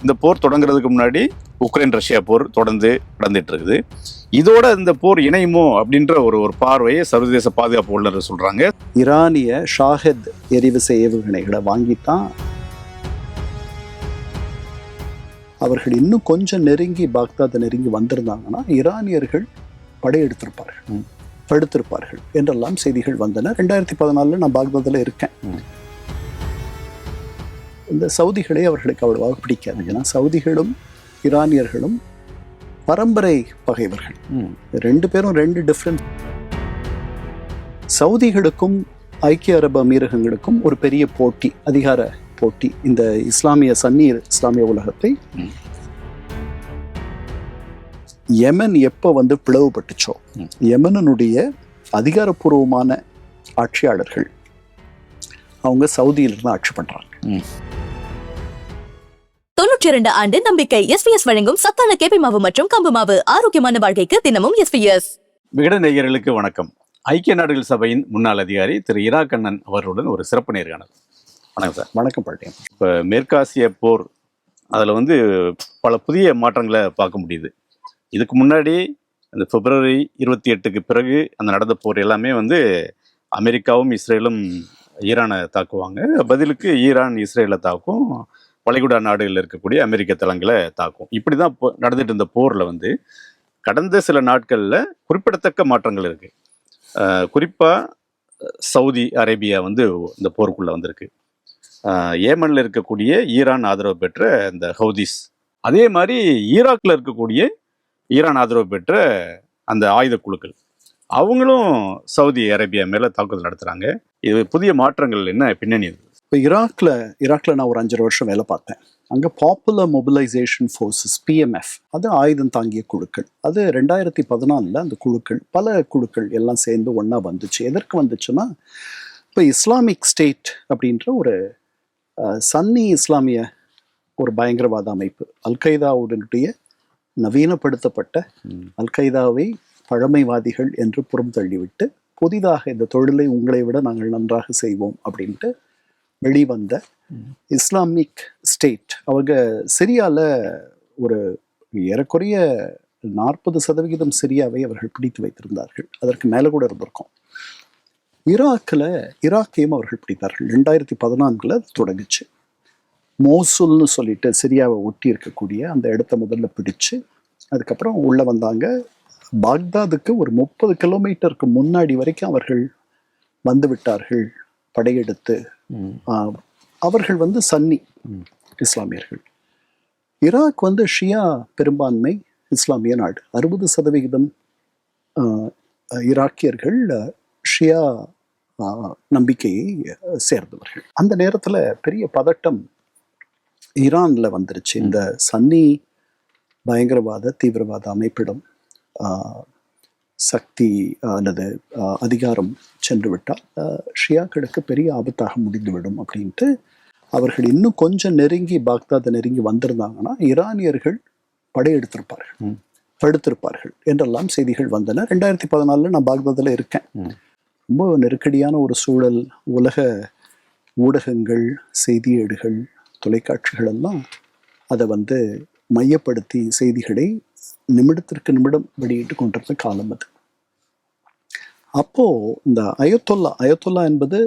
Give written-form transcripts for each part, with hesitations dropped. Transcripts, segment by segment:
இந்த போர் தொடங்குறதுக்கு முன்னாடி உக்ரைன் ரஷ்யா போர் தொடர்ந்து நடந்துட்டு இருக்குது. இதோட இந்த போர் இணையுமோ அப்படின்ற ஒரு பார்வையை சர்வதேச பாதுகாப்பு வல்லுநர் சொல்றாங்க. ஈரானிய ஷாஹெத் எரிவிசை ஏவுகணைகளை வாங்கித்தான் அவர்கள் இன்னும் கொஞ்சம் நெருங்கி பாக்தாத்தை நெருங்கி வந்திருந்தாங்கன்னா ஈரானியர்கள் படையெடுத்திருப்பார்கள், தடுத்திருப்பார்கள் என்றெல்லாம் செய்திகள் வந்தன. 2014 நான் பாக்தாத்தில் இருக்கேன். இந்த சவுதிகளை அவர்களுக்கு அவ்வளவாக பிடிக்காது. ஏன்னா சவுதிகளும் ஈரானியர்களும் பரம்பரை பகைவர்கள். ரெண்டு பேரும் ரெண்டு டிஃப்ரெண்ட். சவுதிகளுக்கும் ஐக்கிய அரபு அமீரகங்களுக்கும் ஒரு பெரிய போட்டி, அதிகார போட்டி. இந்த சன்னி இஸ்லாமிய உலகத்தை யெமன் எப்போ பிளவுபட்டுச்சோ, யெமனுடைய அதிகாரப்பூர்வமான ஆட்சியாளர்கள் அவங்க சவுதியிலிருந்து ஆட்சி பண்றாங்க. 92 ஆண்டு நம்பிக்கை. எஸ்பிஎஸ் வழங்கும் சத்தான கேப்பை மாவு மற்றும் கம்பு மாவு. ஆரோக்கியமான வாழ்க்கைக்கு தினமும் எஸ்பிஎஸ். விகடன் நேயர்களுக்கு வணக்கம். ஐக்கிய நாடுகள் சபையின் முன்னாள் அதிகாரி திரு இரா கண்ணன் அவர்களுடன் ஒரு சிறப்பு நேர்காணல். வணக்கம் சார். வணக்கம் பாட்டியம். இப்போ மேற்காசிய போர் அதில் பல புதிய மாற்றங்களை பார்க்க முடியுது. இதுக்கு முன்னாடி அந்த பிப்ரவரி 28க்கு பிறகு அந்த நடந்த போர் எல்லாமே அமெரிக்காவும் இஸ்ரேலும் ஈரானை தாக்குவாங்க. பதிலுக்கு ஈரான் இஸ்ரேலை தாக்கும், வளைகுடா நாடுகளில் இருக்கக்கூடிய அமெரிக்க தளங்களை தாக்கும். இப்படி தான் நடந்துட்டு இருந்த போரில் கடந்த சில நாட்களில் குறிப்பிடத்தக்க மாற்றங்கள் இருக்குது. குறிப்பாக சவுதி அரேபியா இந்த போருக்குள்ளே வந்திருக்கு. ஏமனில் இருக்கக்கூடிய ஈரான் ஆதரவு பெற்ற இந்த ஹவுதிஸ், அதே மாதிரி ஈராக்கில் இருக்கக்கூடிய ஈரான் ஆதரவு பெற்ற அந்த ஆயுத குழுக்கள், அவங்களும் சவுதி அரேபியா மேலே தாக்குதல் நடத்துகிறாங்க. இது புதிய மாற்றங்கள் என்ன பின்னணி? இப்போ ஈராக்ல நான் ஒரு 5 வருஷம் வேலை பார்த்தேன். அங்கே பாப்புலர் மொபிலைசேஷன் ஃபோர்ஸஸ், PMF, அது ஆயுதம் தாங்கிய குழுக்கள். அது 2014 அந்த குழுக்கள், பல குழுக்கள் எல்லாம் சேர்ந்து ஒன்றா வந்துச்சு. எதற்கு வந்துச்சுன்னா, இப்போ இஸ்லாமிக் ஸ்டேட் அப்படின்ற ஒரு சன்னி இஸ்லாமிய ஒரு பயங்கரவாத அமைப்பு, அல்கைதாவுடைய நவீனப்படுத்தப்பட்ட அல்கைதாவை பழமைவாதிகள் என்று புறம் தள்ளிவிட்டு புதிதாக இந்த தொழிலை உங்களை விட நாங்கள் நன்றாக செய்வோம் அப்படின்ட்டு வெளிவந்த இஸ்லாமிக் ஸ்டேட். அவங்க சிரியாவில் ஒரு ஏறக்குறைய 40% சிரியாவை அவர்கள் பிடித்து வைத்திருந்தார்கள். அதற்கு மேலே கூட இருந்திருக்கும். ஈராக்கையும் அவர்கள் பிடித்தார்கள். 2014 தொடங்குச்சு. மோசுல்னு சொல்லிட்டு சிரியாவை ஒட்டி இருக்கக்கூடிய அந்த இடத்த முதல்ல பிடிச்சு, அதுக்கப்புறம் உள்ளே வந்தாங்க. பாக்தாதுக்கு ஒரு 30 கிலோமீட்டருக்கு முன்னாடி வரைக்கும் அவர்கள் வந்து விட்டார்கள் படையெடுத்து. அவர்கள் சன்னி இஸ்லாமியர்கள். ஈராக் ஷியா பெரும்பான்மை இஸ்லாமிய நாடு. 60% ஈராக்கியர்கள் ஷியா நம்பிக்கையை சேர்ந்தவர்கள். அந்த நேரத்தில் பெரிய பதட்டம் ஈரானில் வந்துருச்சு. இந்த சன்னி பயங்கரவாத தீவிரவாத அமைப்பிடம் சக்தி அல்லது அதிகாரம் சென்று விட்டால் ஷியாக்களுக்கு பெரிய ஆபத்தாக முடிந்துவிடும் அப்படின்ட்டு அவர்கள் இன்னும் கொஞ்சம் நெருங்கி பாக்தாத்தை நெருங்கி வந்திருந்தாங்கன்னா ஈரானியர்கள் படையெடுத்திருப்பார்கள், தடுத்திருப்பார்கள் என்றெல்லாம் செய்திகள் வந்தன. 2014 நான் பாக்தாத்தில் இருக்கேன். ரொம்ப நெருக்கடியான ஒரு சூழல். உலக ஊடகங்கள், செய்தியேடுகள், தொலைக்காட்சிகள் எல்லாம் அதை மையப்படுத்தி செய்திகளை நிமிடத்திற்கு நிமிடம் வெளியிட்டு கொண்டிருந்த காலம் அது. அப்போ இந்த அயத்தொல்லா என்பது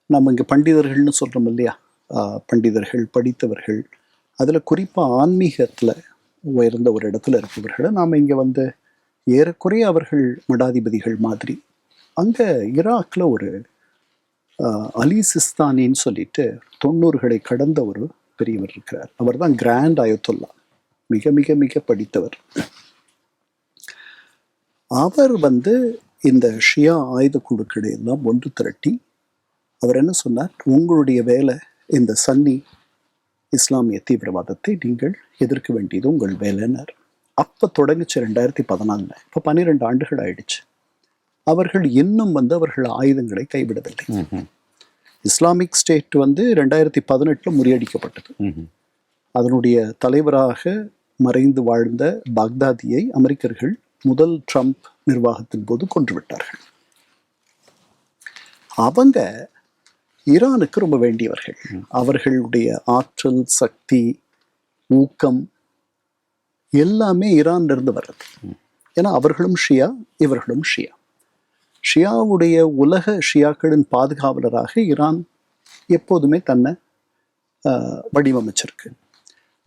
நம்ம இங்கே பண்டிதர்கள்னு சொல்றோம் இல்லையா, பண்டிதர்கள், படித்தவர்கள், அதுல குறிப்பா ஆன்மீகத்துல உயர்ந்த ஒரு இடத்துல இருப்பவர்களை நாம இங்க ஏறக்குறைய அவர்கள் மடாதிபதிகள் மாதிரி. அங்க ஈராக்ல ஒரு அலி சிஸ்தானின்னு சொல்லிட்டு 90களை கடந்த ஒரு பெரியவர் இருக்கிறார். அவர் தான் கிராண்ட் அயத்தொல்லா, மிக மிக மிக படித்தவர். அவர் இந்த ஷியா ஆயுத குழுக்களை எல்லாம் ஒன்று திரட்டி அவர் என்ன சொன்னார், உங்களுடைய வேலை இந்த சன்னி இஸ்லாமிய தீவிரவாதத்தை நீங்கள் எதிர்க்க வேண்டியது உங்கள் வேலைன்னார். அப்போ தொடங்குச்சு 2014. இப்போ 12 ஆண்டுகள் ஆயிடுச்சு. அவர்கள் இன்னும் அவர்கள் ஆயுதங்களை கைவிடவில்லை. Islamic state 2018 முறியடிக்கப்பட்டது. அதனுடைய தலைவராக மறைந்து வாழ்ந்த பாக்தாதியை அமெரிக்கர்கள் முதல் ட்ரம்ப் நிர்வாகத்தின் போது கொன்றுவிட்டார்கள். அவங்க ஈரானுக்கு ரொம்ப வேண்டியவர்கள். அவர்களுடைய ஆற்றல், சக்தி, ஊக்கம் எல்லாமே ஈரான்ல இருந்து வர்றது. ஏன்னா அவர்களும் ஷியா, இவர்களும் ஷியா. ஷியாவுடைய உலக ஷியாக்களின் பாதுகாவலராக ஈரான் எப்போதுமே தன்னை வடிவமைச்சிருக்கு.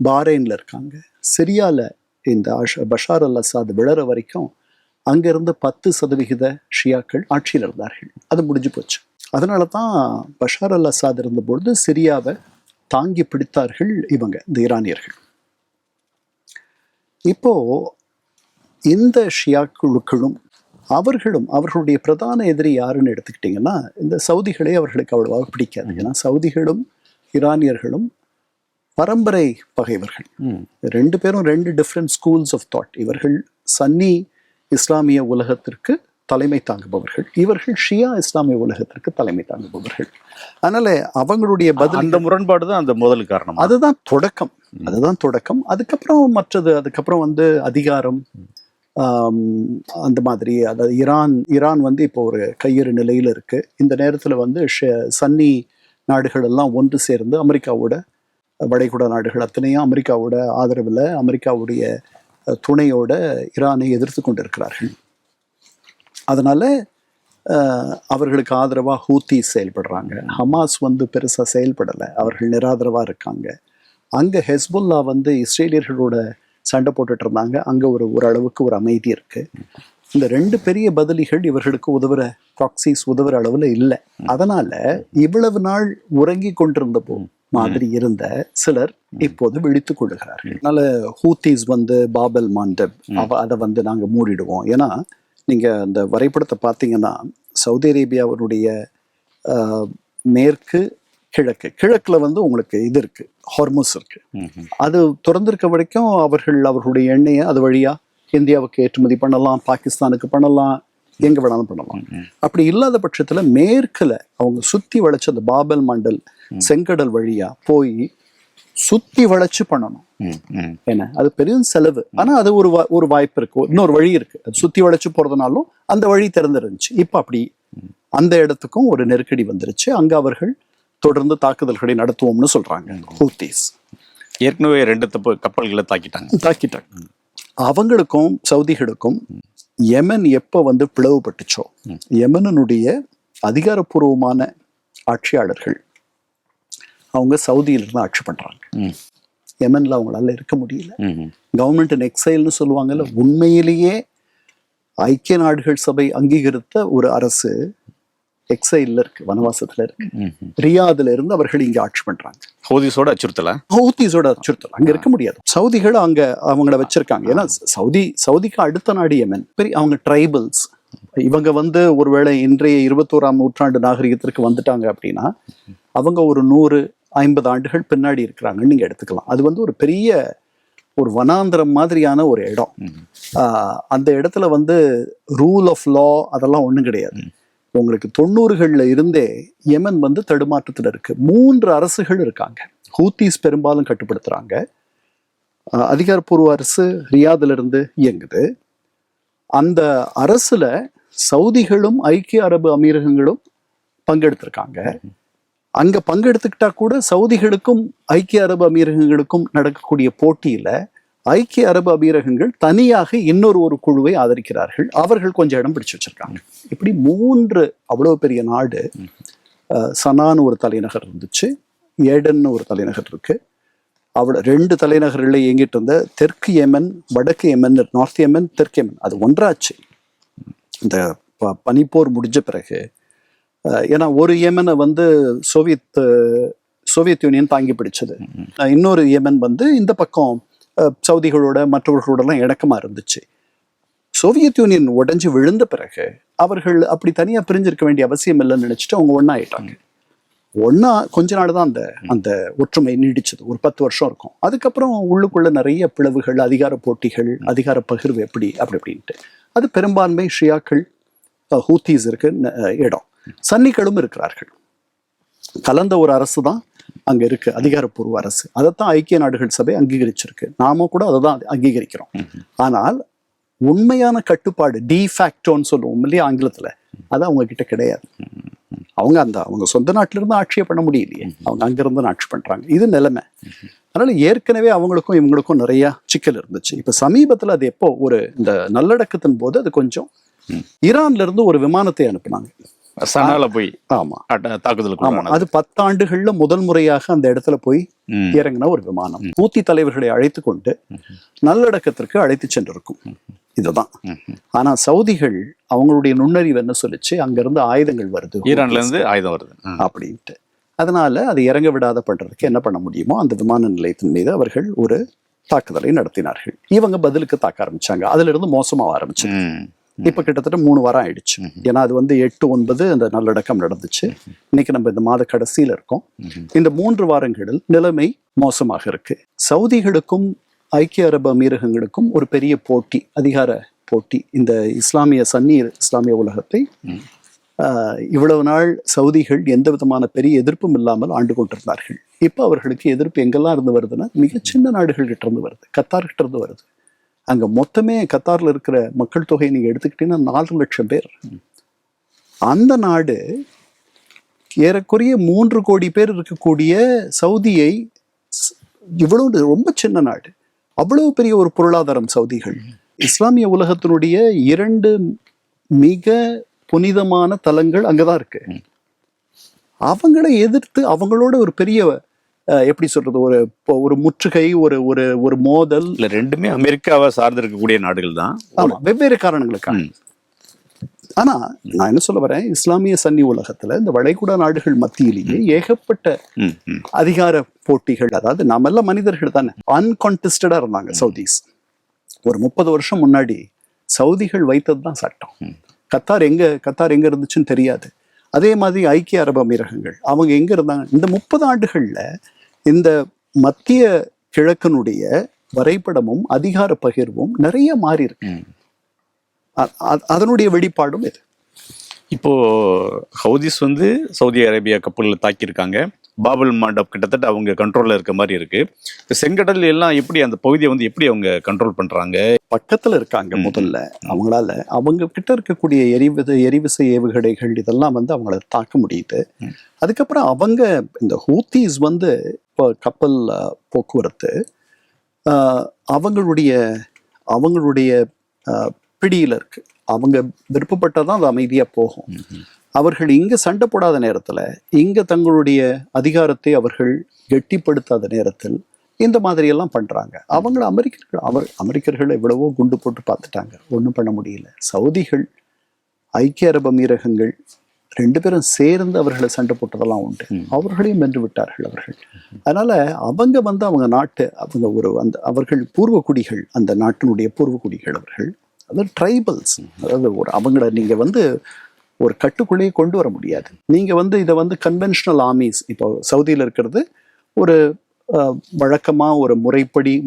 பாரேன்ல இருக்காங்க. சிரியால இந்த பஷார் அல் அசாத் விழற வரைக்கும் அங்கிருந்த 10% ஷியாக்கள் ஆட்சியில் இருந்தார்கள். அது முடிஞ்சு போச்சு. அதனால தான் பஷார் அல் அசாத் இருந்தபொழுது சிரியாவை தாங்கி பிடித்தார்கள் இந்த ஈரானியர்கள். இப்போ இந்த ஷியா குழுக்களும் அவர்களுடைய பிரதான எதிரி யாருன்னு எடுத்துக்கிட்டிங்கன்னா இந்த சவுதிகளே அவர்களுக்கு அவ்வளவாக பிடிக்காது. ஏன்னா சவுதிகளும் ஈரானியர்களும் பரம்பரை பகைவர்கள். 2 பேரும் 2 டிஃப்ரெண்ட் ஸ்கூல்ஸ் ஆஃப் தாட். இவர்கள் சன்னி இஸ்லாமிய உலகத்திற்கு தலைமை தாங்குபவர்கள், இவர்கள் ஷியா இஸ்லாமிய உலகத்திற்கு தலைமை தாங்குபவர்கள். அதனால அவங்களுடைய பதில் அந்த முரண்பாடு தான் அந்த முதல் காரணம். அதுதான் தொடக்கம். அதுக்கப்புறம் அதிகாரம், அந்த மாதிரி. அதாவது ஈரான் இப்போ ஒரு கையறு நிலையில் இருக்கு. இந்த நேரத்தில் சன்னி நாடுகள் எல்லாம் ஒன்று சேர்ந்து அமெரிக்காவோட, வளைகுடா நாடுகள் அத்தனையும் அமெரிக்காவோட ஆதரவில், அமெரிக்காவுடைய துணையோட ஈரானை எதிர்த்து கொண்டிருக்கிறார்கள். அதனால அவர்களுக்கு ஆதரவாக ஹூத்தி செயல்படுறாங்க. ஹமாஸ் பெருசாக செயல்படலை, அவர்கள் நிராதரவாக இருக்காங்க. அங்கே ஹெஸ்புல்லா இஸ்ரேலியர்களோட சண்டை போட்டுட்டு இருந்தாங்க. அங்கே ஓரளவுக்கு ஒரு அமைதி இருக்கு. இந்த 2 பெரிய பதிலிகள் இவர்களுக்கு ப்ராக்சிஸ் உதவுற அளவில் இல்லை. அதனால இவ்வளவு நாள் உறங்கி கொண்டிருந்த மாதிரி இருந்த சிலர் இப்போது விழித்துக் கொள்ளுகிறார்கள். அதனால ஹூத்திஸ் பாபல் மாண்டப் அதை நாங்கள் மூடிடுவோம். ஏன்னா நீங்க அந்த வரைபடத்தை பார்த்தீங்கன்னா சவுதி அரேபியாவுடைய மேற்கு கிழக்குல உங்களுக்கு இது இருக்கு, ஹார்முஸ் இருக்கு. அது திறந்திருக்க வரைக்கும் அவர்களுடைய எண்ணெயை அது வழியா இந்தியாவுக்கு ஏற்றுமதி பண்ணலாம், பாகிஸ்தானுக்கு பண்ணலாம், எங்க வேணாலும் பண்ணலாம். அப்படி இல்லாத பட்சத்துல மேற்குல அவங்க சுத்தி வளைச்சு அந்த பாபல் மண்டல் செங்கடல் வழியா போய் சுத்தி வளைச்சு பண்ணணும். ஏன்னா அது பெரும் செலவு. ஆனா அது ஒரு வாய்ப்பு இருக்கு, இன்னொரு வழி இருக்கு. அது சுத்தி வளைச்சு போறதுனாலும் அந்த வழி திறந்துருந்துச்சு. இப்ப அப்படி அந்த இடத்துக்கும் ஒரு நெருக்கடி வந்துருச்சு. அங்க அவர்கள் தொடர்ந்து தாக்குதல்களை நடத்துவோம்னு சொல்றாங்க. ஹூத்திஸ் ஏற்கனவே 2 கப்பல்களை தாக்கிட்டாங்க. அவங்களுக்கும் சவுதிகளுக்கும் யெமன் எப்ப பிளவுபட்டுச்சோ, யெமனுடைய அதிகாரப்பூர்வமான ஆட்சியாளர்கள் அவங்க சவுதியிலிருந்து ஆட்சி பண்றாங்க. யெமன்ல அவங்களால இருக்க முடியல. கவர்மெண்ட் இன் எக்ஸைல்னு சொல்லுவாங்கல்ல, உண்மையிலேயே ஐக்கிய நாடுகள் சபை அங்கீகரித்த ஒரு அரசு எக்ஸைல்ல இருக்கு, வனவாசத்துல இருக்கு. ரியாதுல இருந்து அவர்கள் இங்க ஆட்சி பண்றாங்க. ஹூதிஸோட அச்சுறுத்தல் அங்க இருக்க முடியாது. சவுதிகள் அங்க அவங்கள வச்சிருக்காங்க. ஏன்னா சவுதிக்கு அடுத்த நாடு யெமன். அவங்க ட்ரைபல்ஸ். இவங்க ஒருவேளை இன்றைய 21ஆம் நூற்றாண்டு நாகரிகத்திற்கு வந்துட்டாங்க அப்படின்னா அவங்க ஒரு 150 ஆண்டுகள் பின்னாடி இருக்கிறாங்கன்னு நீங்க எடுத்துக்கலாம். அது ஒரு பெரிய ஒரு வனாந்திரம் மாதிரியான ஒரு இடம். அந்த இடத்துல ரூல் ஆஃப் லா அதெல்லாம் ஒண்ணும் கிடையாது. உங்களுக்கு 90களில் இருந்தே யெமன் தடுமாற்றத்தில் இருக்கு. 3 அரசுகள் இருக்காங்க. ஹூத்திஸ் பெரும்பாலும் கட்டுப்படுத்துறாங்க. அதிகாரப்பூர்வ அரசு ரியாதுல இருந்து இயங்குது. அந்த அரசுல சவுதிகளும் ஐக்கிய அரபு அமீரகங்களும் பங்கெடுத்திருக்காங்க. அங்க பங்கெடுத்துக்கிட்டா கூட சவுதிகளுக்கும் ஐக்கிய அரபு அமீரகங்களுக்கும் நடக்கக்கூடிய போட்டியில ஐக்கிய அரபு அமீரகங்கள் தனியாக இன்னொரு குழுவை ஆதரிக்கிறார்கள். அவர்கள் கொஞ்சம் இடம் பிடிச்சு வச்சிருக்காங்க. இப்படி 3 அவ்வளவு பெரிய நாடு. சனான்னு ஒரு தலைநகர் இருந்துச்சு, ஏடன்னு ஒரு தலைநகர் இருக்கு. 2 தலைநகர்களில் இயங்கிட்டு இருந்த தெற்கு யெமன், வடக்கு யெமன், நார்த் யெமன், தெற்கு யெமன் அது ஒன்றாச்சு. இந்த பனிப்போர் முடிஞ்ச பிறகு. ஏன்னா ஒரு யெமனை சோவியத் யூனியன் தாங்கி பிடிச்சது. இன்னொரு யெமன் இந்த பக்கம் சவுதிகளோட மற்றவர்களோடலாம் இணக்கமா இருந்துச்சு. சோவியத் யூனியன் உடைஞ்சு விழுந்த பிறகு அவர்கள் அப்படி தனியா பிரிஞ்சிருக்க வேண்டிய அவசியம் இல்லைன்னு நினைச்சிட்டு அவங்க ஒன்னா ஆயிட்டாங்க. கொஞ்ச நாள் தான் அந்த ஒற்றுமை நீடிச்சது. ஒரு 10 வருஷம் இருக்கும். அதுக்கப்புறம் உள்ளுக்குள்ள நிறைய பிளவுகள், அதிகார போட்டிகள், அதிகார பகிர்வு அப்படின்ட்டு. அது பெரும்பான்மை ஷியாக்கள், ஹூத்திஸ் இருக்கு இடம். சன்னிகளும் இருக்கிறார்கள். கலந்த ஒரு அரசு தான் அங்க இருக்கு, அதிகாரப்பூர்வ அரசு. அதைத்தான் ஐக்கிய நாடுகள் சபை அங்கீகரிச்சிருக்கு. நாம கூட அதை தான் அங்கீகரிக்கிறோம். ஆனால் உண்மையான கட்டுப்பாடு, டிஃபேக்டோன்னு சொல்லுவோம் இல்லையா ஆங்கிலத்துல, அது அவங்க கிட்ட கிடையாது. அவங்க சொந்த நாட்டில இருந்து ஆட்சியை பண்ண முடியலையே, அவங்க அங்கிருந்து ஆட்சி பண்றாங்க. இது நிலைமை. அதனால ஏற்கனவே அவங்களுக்கும் இவங்களுக்கும் நிறைய சிக்கல் இருந்துச்சு. இப்ப சமீபத்துல அது எப்போ இந்த நல்லடக்கத்தின் போது அது கொஞ்சம் ஈரான்ல இருந்து ஒரு விமானத்தை அனுப்புனாங்க. சனால போய் ஆமா தாக்குதலுக்கு ஆமா, அது 10 ஆண்டுகள்ல முதல் முறையாக அந்த இடத்துல போய் இறங்கின ஒரு விமானம். ஹூத்தி தலைவர்களை அழைத்து கொண்டு நல்லடக்கத்திற்கு அழைத்து சென்றிருக்கும். இதுதான். ஆனா சவுதிகள் அவங்களுடைய நுண்ணறிவு என்ன சொல்லிச்சு, அங்கிருந்து ஆயுதங்கள் வருது, ஈரான்ல இருந்து ஆயுதம் வருது அப்படின்ட்டு. அதனால அதை இறங்க விடாத பண்றதுக்கு என்ன பண்ண முடியுமோ அந்த விமான நிலையத்தின் மீது அவர்கள் ஒரு தாக்குதலை நடத்தினார்கள். இவங்க பதிலுக்கு தாக்க ஆரம்பிச்சாங்க. அதுல இருந்து மோசமாக ஆரம்பிச்சு இப்ப கிட்டத்தட்ட 3 வாரம் ஆயிடுச்சு. ஏன்னா அது 8-9 அந்த நல்லடக்கம் நடந்துச்சு. இன்னைக்கு நம்ம இந்த மாத கடைசியில இருக்கோம். இந்த 3 வாரங்களில் நிலைமை மோசமாக இருக்கு. சவுதிகளுக்கும் ஐக்கிய அரபு அமீரகங்களுக்கும் ஒரு பெரிய போட்டி, அதிகார போட்டி. இந்த இஸ்லாமிய உலகத்தை இவ்வளவு நாள் சவுதிகள் எந்த விதமான பெரிய எதிர்ப்பும் இல்லாமல் ஆண்டு கொண்டிருந்தார்கள். இப்ப அவர்களுக்கு எதிர்ப்பு எங்கெல்லாம் இருந்து வருதுன்னா, மிக சின்ன நாடுகள் கிட்ட இருந்து வருது, கத்தார் கிட்ட இருந்து வருது. அங்க மொத்தமே கத்தார்ல இருக்கிற மக்கள் தொகை நீங்க எடுத்துக்கிட்டீங்கன்னா 4 லட்சம் பேர். அந்த நாடு ஏறக்குறைய 3 கோடி பேர் இருக்கக்கூடிய சவுதியை, இவ்வளவு ரொம்ப சின்ன நாடு, அவ்வளவு பெரிய ஒரு பொருளாதாரம் சவுதிகள். இஸ்லாமிய உலகத்தினுடைய 2 மிக புனிதமான தலங்கள் அங்கதான் இருக்கு. அவங்களை எதிர்த்து அவங்களோட ஒரு பெரிய எப்படி சொல்றது, ஒரு முற்றுகை, ஒரு மோதல். இல்ல, ரெண்டுமே அமெரிக்காவை சார்ந்து இருக்கக்கூடிய நாடுகள் தான். ஆமா, வெவ்வேறு காரணங்களுக்காக. ஆனா நான் என்ன சொல்ல வரேன், இஸ்லாமிய சன்னி உலகத்துல இந்த வளைகுடா நாடுகள் மத்தியிலேயே ஏகப்பட்ட அதிகார போட்டிகள். அதாவது நாமெல்லாம் மனிதர்கள் தானே, அன்கான்டெஸ்டடா இருந்தாங்க சவுதிஸ். ஒரு 30 வருஷம் முன்னாடி சவுதிகள் வைத்தது தான் சட்டம். கத்தார் எங்க இருந்துச்சுன்னு தெரியாது. அதே மாதிரி ஐக்கிய அரபு அமீரகங்கள் அவங்க எங்க இருந்தாங்க. இந்த 30 ஆண்டுகள்ல இந்த மத்திய கிழக்கனுடைய வரைபடமும் அதிகார பகிர்வும் நிறைய மாறி இருக்கு. அதனுடைய வெளிப்பாடும் இது. இப்போ ஹவுதிஸ் சவுதி அரேபியா கப்பல்ல தாக்கியிருக்காங்க. பாபல் மாண்டப் கிட்டத்தட்ட அவங்க கண்ட்ரோல்ல இருக்க மாதிரி இருக்கு. செங்கடல் எல்லாம் எப்படி அந்த பகுதியை எப்படி அவங்க கண்ட்ரோல் பண்றாங்க? பக்கத்துல இருக்காங்க. முதல்ல அவங்களால அவங்க கிட்ட இருக்கக்கூடிய எரிவிசை ஏவுகணைகள் இதெல்லாம் அவங்கள தாக்க முடியுது. அதுக்கப்புறம் அவங்க இந்த ஹூத்திஸ் இப்போ கப்பல் போக்குவரத்து அவங்களுடைய பிடியில இருக்கு. அவங்க விருப்பப்பட்டதான் அது அமைதியா போகும். அவர்கள் இங்க சண்டை போடாத நேரத்துல, இங்க தங்களுடைய அதிகாரத்தை அவர்கள் கெட்டிப்படுத்தாத நேரத்தில் இந்த மாதிரி எல்லாம் பண்றாங்க. அவங்கள அமெரிக்கர்கள் எவ்வளவோ குண்டு போட்டு பார்த்துட்டாங்க, ஒன்றும் பண்ண முடியல. சவுதிகள், ஐக்கிய அரபு அமீரகங்கள் 2 பேரும் சேர்ந்து அவர்களை சண்டை போட்டதெல்லாம் உண்டு. அவர்களையும் வென்று விட்டார்கள் அவர்கள். அதனால அவங்க அவங்க நாட்டு அவர்கள் பூர்வக்குடிகள், அந்த நாட்டினுடைய பூர்வக்குடிகள் அவர்கள். அதாவது ட்ரைபல்ஸ். அதாவது அவங்கள நீங்க ஒரு கட்டுக்குள்ளேயே கொண்டு வர முடியாது. நீங்க இதை கன்வென்ஷனல் ஆர்மிஸ், இப்போ சவுதியில் இருக்கிறது ஒரு வழக்கமா ஒரு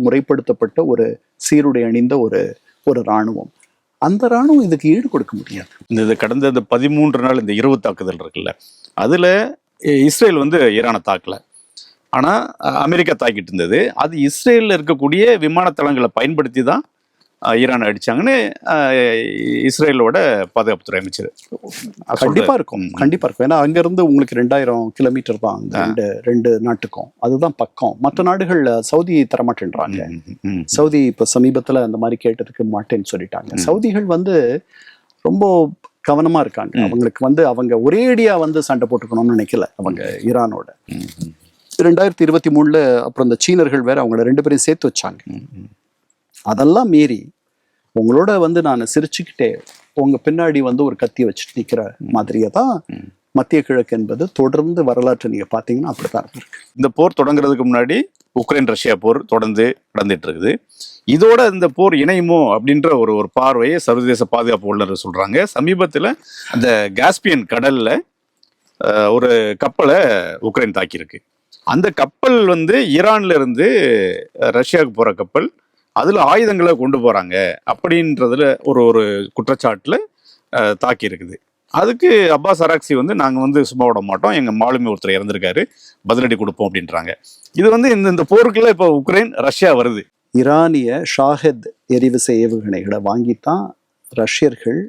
முறைப்படுத்தப்பட்ட ஒரு சீருடை அணிந்த ஒரு இராணுவம். அந்த இராணுவம் இதுக்கு ஈடு கொடுக்க முடியாது. இந்த கடந்த 13 நாள் இந்த இரவு தாக்குதல் இருக்குல்ல, அதுல இஸ்ரேல் ஈரானை தாக்கல, ஆனா அமெரிக்கா தாக்கிட்டு இருந்தது. அது இஸ்ரேல்ல இருக்கக்கூடிய விமான தளங்களை பயன்படுத்தி தான் ஈரான் அடிச்சாங்கன்னு இஸ்ரேலோட பாதுகாப்புத்துறை அமைச்சர். கண்டிப்பா இருக்கும். ஏன்னா அங்கிருந்து உங்களுக்கு 2000 கிலோமீட்டர் தான் இந்த ரெண்டு நாட்டுக்கும். அதுதான் பக்கம். மற்ற நாடுகள் சவுதி தரமாட்டேன்றாங்க. சவுதி இப்ப சமீபத்துல அந்த மாதிரி கேட்டதுக்கு மாட்டேன்னு சொல்லிட்டாங்க. சவுதிகள் ரொம்ப கவனமா இருக்காங்க. அவங்களுக்கு அவங்க ஒரேடியா சண்டை போட்டுக்கணும்னு நினைக்கல அவங்க ஈரானோட. 2023 அப்புறம் இந்த சீனர்கள் வேற அவங்கள 2 பேரையும் சேர்த்து வச்சாங்க. அதெல்லாம் மீறி உங்களோட நான் சிரிச்சுக்கிட்டே உங்க பின்னாடி ஒரு கத்தியை வச்சுட்டு நிக்கிற மாதிரியே தான் மத்திய கிழக்கு என்பது தொடர்ந்து வரலாற்று நீங்க பாத்தீங்கன்னா அப்படித்தான் இருக்கு. இந்த போர் தொடங்குறதுக்கு முன்னாடி உக்ரைன் ரஷ்யா போர் தொடர்ந்து நடந்துட்டு இருக்குது. இதோட இந்த போர் இணையுமோ அப்படின்ற ஒரு பார்வையை சர்வதேச பாதுகாப்பு வல்லுநர் சொல்றாங்க. சமீபத்துல அந்த காஸ்பியன் கடல்ல ஒரு கப்பலை உக்ரைன் தாக்கியிருக்கு. அந்த கப்பல் ஈரான்ல இருந்து ரஷ்யாவுக்கு போற கப்பல், அதுல ஆயுதங்களை கொண்டு போறாங்க அப்படின்றதுல ஒரு குற்றச்சாட்டுல தாக்கி இருக்குது. அதுக்கு அப்பாஸ் அராக்சி நாங்க சும்மா விட மாட்டோம், எங்க மாலுமி ஒருத்தர் இறந்திருக்காரு, பதிலடி கொடுப்போம் அப்படின்றாங்க. இது இந்த போருக்குள்ள இப்போ உக்ரைன் ரஷ்யா வருது. ஈரானிய ஷாஹெத் எரிவிசை ஏவுகணைகளை வாங்கித்தான் ரஷ்யர்கள்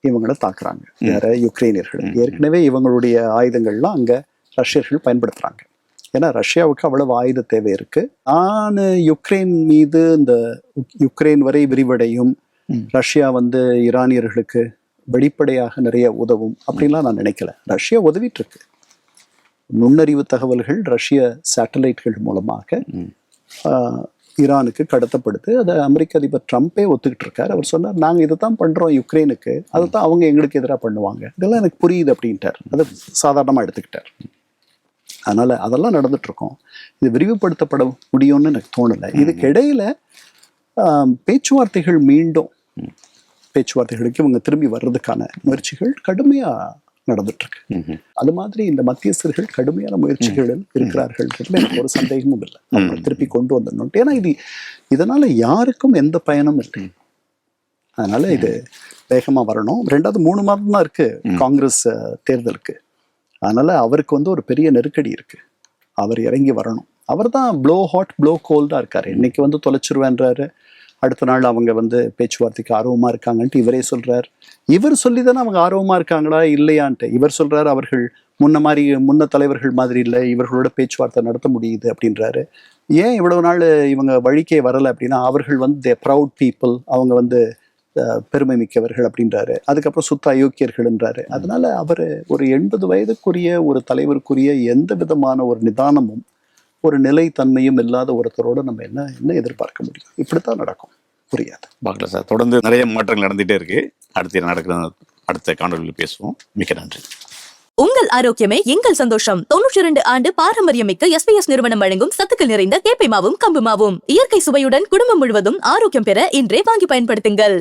இவங்களை தாக்குறாங்க. வேற யுக்ரைனியர்கள் ஏற்கனவே இவங்களுடைய ஆயுதங்கள்லாம் அங்க ரஷ்யர்கள் பயன்படுத்துறாங்க. ஏன்னா ரஷ்யாவுக்கு அவ்வளவு ஆயுத தேவை இருக்கு. நான் யுக்ரைன் மீது இந்த யுக்ரைன் வரை விரிவடையும், ரஷ்யா ஈரானியர்களுக்கு வெளிப்படையாக நிறைய உதவும் அப்படின்லாம் நான் நினைக்கல. ரஷ்யா உதவிட்டு இருக்கு. நுண்ணறிவு தகவல்கள் ரஷ்ய சேட்டலைட்கள் மூலமாக ஈரானுக்கு கடத்தப்படுது. அதை அமெரிக்க அதிபர் ட்ரம்ப்பே ஒத்துக்கிட்டு இருக்காரு. அவர் சொன்னார், நாங்கள் இதை தான் பண்ணுறோம் யுக்ரைனுக்கு, அதை தான் அவங்க எங்களுக்கு எதிராக பண்ணுவாங்க, இதெல்லாம் எனக்கு புரியுது அப்படின்ட்டார். அதை சாதாரணமாக எடுத்துக்கிட்டார். அதனால் அதெல்லாம் நடந்துட்டுருக்கோம். இது விரிவுபடுத்தப்பட முடியும்னு எனக்கு தோணலை. இதுக்கு இடையில பேச்சுவார்த்தைகள் மீண்டும் பேச்சுவார்த்தைகளுக்கு இவங்க திரும்பி வர்றதுக்கான முயற்சிகள் கடுமையாக நடந்துட்டுருக்கு. அது மாதிரி இந்த மத்தியஸ்தர்கள் கடுமையான முயற்சிகளில் இருக்கிறார்கள்ன்றதுல எனக்கு ஒரு சந்தேகமும் இல்லை. அவங்க திருப்பி கொண்டு வந்துடணும். ஏன்னா இதனால யாருக்கும் எந்த பயனும் இல்லை. அதனால இது வேகமாக வரணும். 2-3 மாதம் தான் இருக்கு காங்கிரஸ் தேர்தலுக்கு. அதனால அவருக்கு ஒரு பெரிய நெருக்கடி இருக்கு. அவர் இறங்கி வரணும். அவர் தான் ப்ளோ ஹாட் ப்ளோ கோல்டா இருக்காரு. இன்னைக்கு தொலைச்சிருவேன்றாரு, அடுத்த நாள் அவங்க பேச்சுவார்த்தைக்கு ஆர்வமா இருக்காங்கன்ட்டு இவரே சொல்றாரு. இவர் சொல்லிதானே அவங்க ஆர்வமா இருக்காங்களா இல்லையான்ட்டு. இவர் சொல்றாரு அவர்கள் முன்ன தலைவர்கள் மாதிரி இல்லை, இவர்களோட பேச்சுவார்த்தை நடத்த முடியுது அப்படின்றாரு. ஏன் இவ்வளவு நாள் இவங்க வழிக்கே வரலை அப்படின்னா, அவர்கள் ப்ரவுட் பீப்புள், அவங்க பெருமை மிக்கவர்கள் அப்படின்றாரு. அதுக்கப்புறம் சுத்த அயோக்கியர்கள்ன்றாரு. அதனால அவர் ஒரு 80 வயதுக்குரிய ஒரு தலைவருக்குரிய எந்த விதமான ஒரு நிதானமும் ஒரு நிலைத்தன்மையும் இல்லாத ஒருத்தரோட நம்ம என்ன எதிர்பார்க்க முடியும்? இப்படித்தான் நடக்கும். புரியாது. பார்க்கலாம் சார். தொடர்ந்து நிறைய மாற்றங்கள் நடந்துகிட்டே இருக்கு. அடுத்த காணொலியில் பேசுவோம். மிக்க நன்றி. உங்கள் ஆரோக்கியமே எங்கள் சந்தோஷம். 92 ஆண்டு பாரம்பரியமிக்க SBS நிறுவனம் வழங்கும் சத்துக்கள் நிறைந்த கேப்பை மாவும் கம்பு மாவும். இயற்கை சுவையுடன் குடும்பம் முழுவதும் ஆரோக்கியம் பெற இன்றே வாங்கி பயன்படுத்துங்கள்.